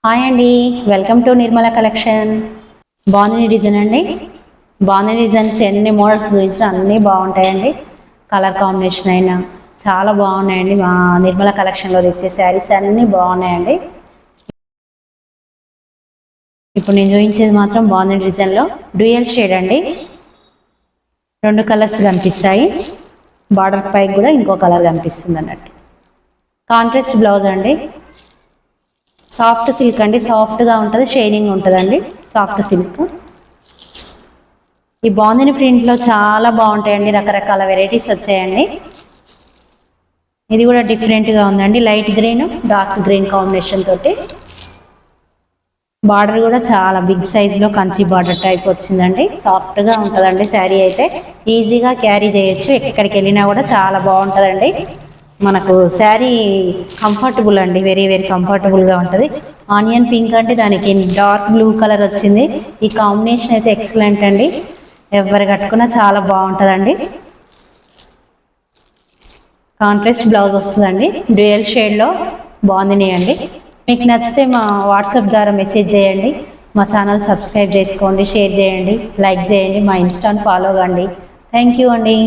Hi అండి, welcome to Nirmala collection. బాగుంది design అండి. బాగుంది డిజైన్స్ ఎన్ని మోడల్స్ చూపించినా అన్నీ బాగుంటాయండి. కలర్ కాంబినేషన్ అయినా చాలా బాగున్నాయండి. మా నిర్మల కలెక్షన్లో తెచ్చే శారీస్ అన్నీ బాగున్నాయండి. ఇప్పుడు నేను చూపించేది మాత్రం బాగుంది డిజైన్లో డ్యూయల్ షేడ్ అండి. 2 కలర్స్ కనిపిస్తాయి. బార్డర్ పై కూడా ఇంకో కలర్ కనిపిస్తుంది అన్నట్టు. కాంట్రాస్ట్ బ్లౌజ్ అండి. సాఫ్ట్ సిల్క్ అండి, సాఫ్ట్గా ఉంటుంది, షైనింగ్ ఉంటుందండి. Soft silk. ఈ బాందిని ప్రింట్లో చాలా బాగుంటాయండి. రకరకాల వెరైటీస్ వచ్చాయండి. ఇది కూడా డిఫరెంట్గా ఉందండి. Light green dark green combination తోటి బార్డర్ కూడా చాలా బిగ్ సైజులో కంచి బార్డర్ టైప్ వచ్చిందండి. సాఫ్ట్గా ఉంటుందండి. శారీ అయితే ఈజీగా క్యారీ చేయొచ్చు. ఎక్కడికి వెళ్ళినా కూడా చాలా బాగుంటుందండి. మనకు శారీ కంఫర్టబుల్ అండి, వెరీ వెరీ కంఫర్టబుల్గా ఉంటుంది. ఆనియన్ పింక్ అంటే దానికి డార్క్ బ్లూ కలర్ వచ్చింది. ఈ కాంబినేషన్ అయితే ఎక్సలెంట్ అండి. ఎవరు కట్టుకున్నా చాలా బాగుంటుందండి. కాంట్రాస్ట్ బ్లౌజ్ వస్తుందండి. డ్యూయల్ షేడ్లో బాగుంది అండి. మీకు నచ్చితే మా వాట్సాప్ ద్వారా మెసేజ్ చేయండి. మా ఛానల్ సబ్స్క్రైబ్ చేసుకోండి, షేర్ చేయండి, లైక్ చేయండి, మా ఇన్స్టాని ఫాలో కండి. థ్యాంక్ యూ అండి.